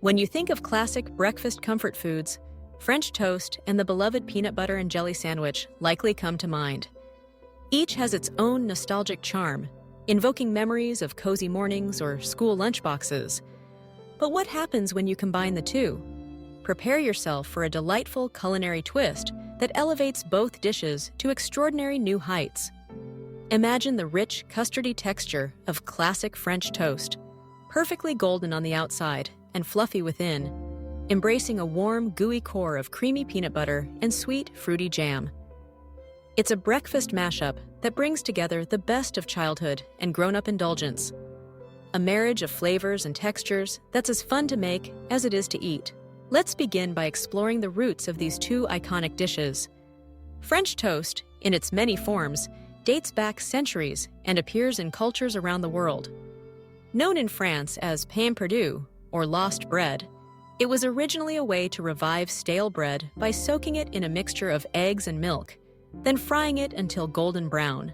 When you think of classic breakfast comfort foods, French toast and the beloved peanut butter and jelly sandwich likely come to mind. Each has its own nostalgic charm, invoking memories of cozy mornings or school lunchboxes. But what happens when you combine the two? Prepare yourself for a delightful culinary twist that elevates both dishes to extraordinary new heights. Imagine the rich, custardy texture of classic French toast, perfectly golden on the outside and fluffy within, embracing a warm, gooey core of creamy peanut butter and sweet, fruity jam. It's a breakfast mashup that brings together the best of childhood and grown-up indulgence. A marriage of flavors and textures that's as fun to make as it is to eat. Let's begin by exploring the roots of these two iconic dishes. French toast, in its many forms, dates back centuries and appears in cultures around the world. Known in France as pain perdu, or lost bread, it was originally a way to revive stale bread by soaking it in a mixture of eggs and milk, then frying it until golden brown.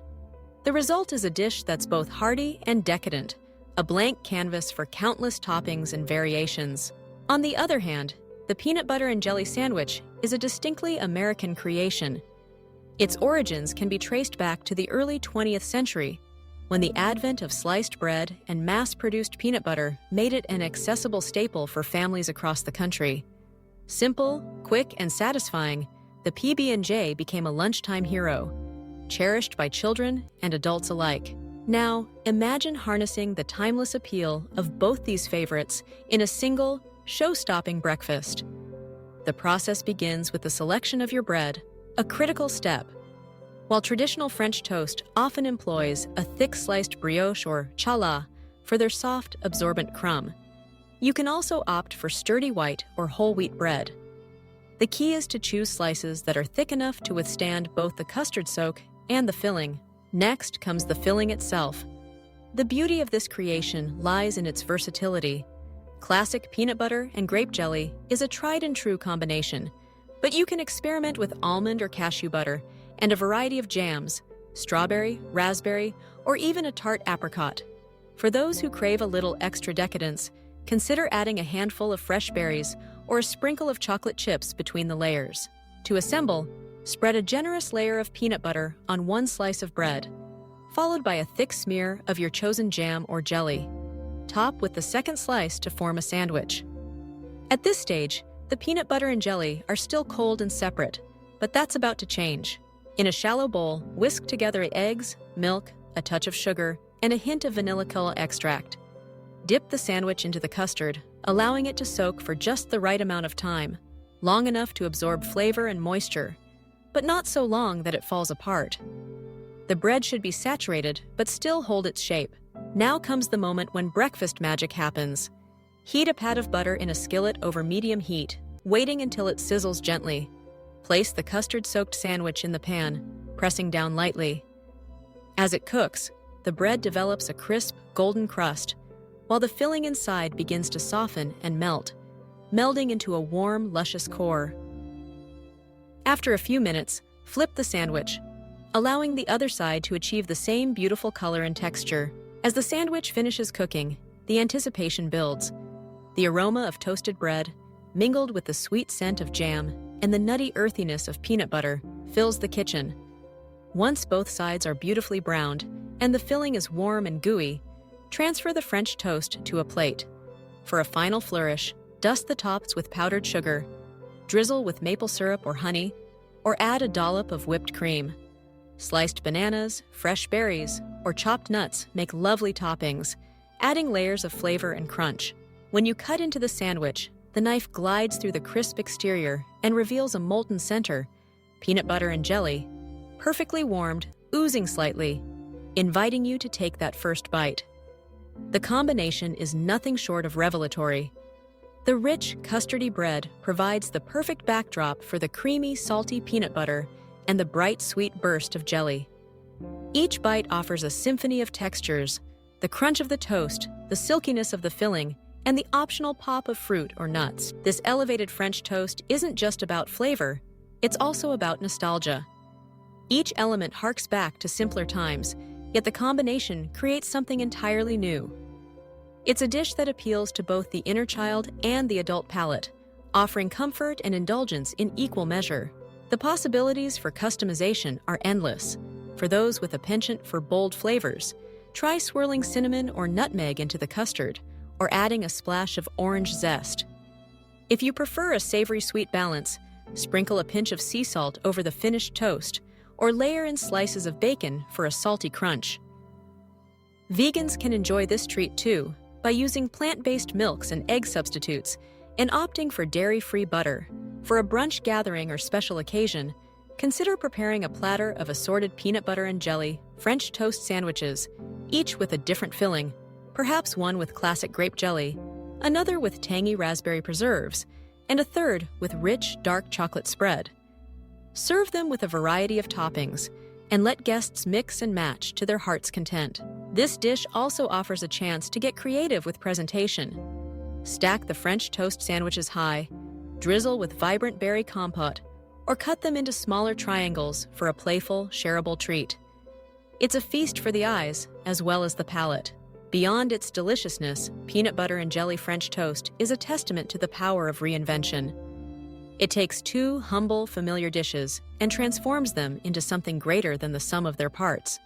The result is a dish that's both hearty and decadent, a blank canvas for countless toppings and variations. On the other hand, the peanut butter and jelly sandwich is a distinctly American creation. Its origins can be traced back to the early 20th century, when the advent of sliced bread and mass-produced peanut butter made it an accessible staple for families across the country. Simple, quick, and satisfying, the PB&J became a lunchtime hero, cherished by children and adults alike. Now, imagine harnessing the timeless appeal of both these favorites in a single, show-stopping breakfast. The process begins with the selection of your bread, a critical step. While traditional French toast often employs a thick-sliced brioche or challah for their soft, absorbent crumb, you can also opt for sturdy white or whole wheat bread. The key is to choose slices that are thick enough to withstand both the custard soak and the filling. Next comes the filling itself. The beauty of this creation lies in its versatility. Classic peanut butter and grape jelly is a tried-and-true combination, but you can experiment with almond or cashew butter and a variety of jams, strawberry, raspberry, or even a tart apricot. For those who crave a little extra decadence, consider adding a handful of fresh berries or a sprinkle of chocolate chips between the layers. To assemble, spread a generous layer of peanut butter on one slice of bread, followed by a thick smear of your chosen jam or jelly. Top with the second slice to form a sandwich. At this stage, the peanut butter and jelly are still cold and separate, but that's about to change. In a shallow bowl, whisk together eggs, milk, a touch of sugar, and a hint of vanilla cola extract. Dip the sandwich into the custard, allowing it to soak for just the right amount of time, long enough to absorb flavor and moisture, but not so long that it falls apart. The bread should be saturated, but still hold its shape. Now comes the moment when breakfast magic happens. Heat a pat of butter in a skillet over medium heat, waiting until it sizzles gently. Place the custard-soaked sandwich in the pan, pressing down lightly. As it cooks, the bread develops a crisp, golden crust, while the filling inside begins to soften and melt, melding into a warm, luscious core. After a few minutes, flip the sandwich, allowing the other side to achieve the same beautiful color and texture. As the sandwich finishes cooking, the anticipation builds. The aroma of toasted bread, mingled with the sweet scent of jam and the nutty earthiness of peanut butter, fills the kitchen. Once both sides are beautifully browned and the filling is warm and gooey, transfer the French toast to a plate. For a final flourish, dust the tops with powdered sugar, drizzle with maple syrup or honey, or add a dollop of whipped cream. Sliced bananas, fresh berries, or chopped nuts make lovely toppings, adding layers of flavor and crunch. When you cut into the sandwich, the knife glides through the crisp exterior and reveals a molten center, peanut butter and jelly, perfectly warmed, oozing slightly, inviting you to take that first bite. The combination is nothing short of revelatory. The rich, custardy bread provides the perfect backdrop for the creamy, salty peanut butter and the bright, sweet burst of jelly. Each bite offers a symphony of textures, the crunch of the toast, the silkiness of the filling, and the optional pop of fruit or nuts. This elevated French toast isn't just about flavor, it's also about nostalgia. Each element harks back to simpler times, yet the combination creates something entirely new. It's a dish that appeals to both the inner child and the adult palate, offering comfort and indulgence in equal measure. The possibilities for customization are endless. For those with a penchant for bold flavors, try swirling cinnamon or nutmeg into the custard, or adding a splash of orange zest. If you prefer a savory-sweet balance, sprinkle a pinch of sea salt over the finished toast, or layer in slices of bacon for a salty crunch. Vegans can enjoy this treat too by using plant-based milks and egg substitutes and opting for dairy-free butter. For a brunch gathering or special occasion, consider preparing a platter of assorted peanut butter and jelly French toast sandwiches, each with a different filling, perhaps one with classic grape jelly, another with tangy raspberry preserves, and a third with rich, dark chocolate spread. Serve them with a variety of toppings, and let guests mix and match to their heart's content. This dish also offers a chance to get creative with presentation. Stack the French toast sandwiches high, drizzle with vibrant berry compote, or cut them into smaller triangles for a playful, shareable treat. It's a feast for the eyes as well as the palate. Beyond its deliciousness, peanut butter and jelly French toast is a testament to the power of reinvention. It takes two humble, familiar dishes and transforms them into something greater than the sum of their parts.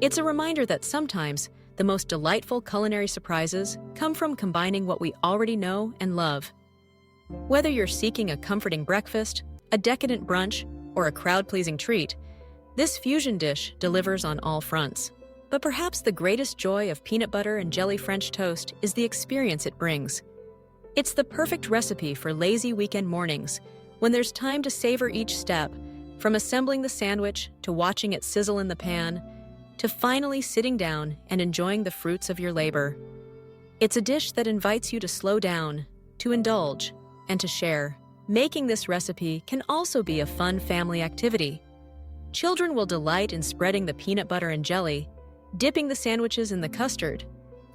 It's a reminder that sometimes the most delightful culinary surprises come from combining what we already know and love. Whether you're seeking a comforting breakfast, a decadent brunch, or a crowd-pleasing treat, this fusion dish delivers on all fronts. But perhaps the greatest joy of peanut butter and jelly French toast is the experience it brings. It's the perfect recipe for lazy weekend mornings, when there's time to savor each step, from assembling the sandwich to watching it sizzle in the pan, to finally sitting down and enjoying the fruits of your labor. It's a dish that invites you to slow down, to indulge, and to share. Making this recipe can also be a fun family activity. Children will delight in spreading the peanut butter and jelly, dipping the sandwiches in the custard,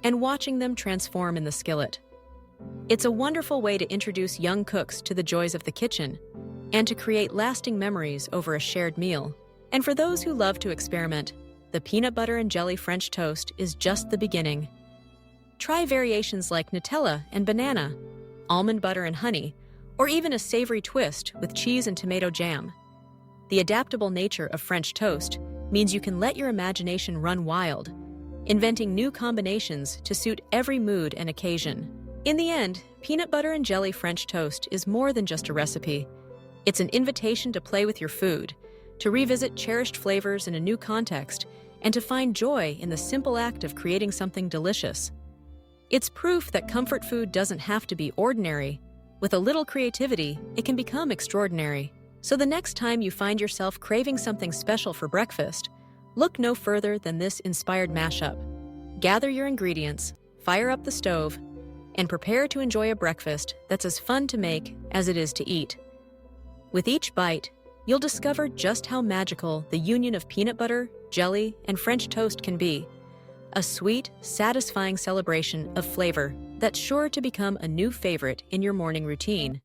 and watching them transform in the skillet. It's a wonderful way to introduce young cooks to the joys of the kitchen and to create lasting memories over a shared meal. And for those who love to experiment, the peanut butter and jelly French toast is just the beginning. Try variations like Nutella and banana, almond butter and honey, or even a savory twist with cheese and tomato jam. The adaptable nature of French toast means you can let your imagination run wild, inventing new combinations to suit every mood and occasion. In the end, peanut butter and jelly French toast is more than just a recipe. It's an invitation to play with your food, to revisit cherished flavors in a new context, and to find joy in the simple act of creating something delicious. It's proof that comfort food doesn't have to be ordinary. With a little creativity, it can become extraordinary. So the next time you find yourself craving something special for breakfast, look no further than this inspired mashup. Gather your ingredients, fire up the stove, and prepare to enjoy a breakfast that's as fun to make as it is to eat. With each bite, you'll discover just how magical the union of peanut butter, jelly, and French toast can be. A sweet, satisfying celebration of flavor that's sure to become a new favorite in your morning routine.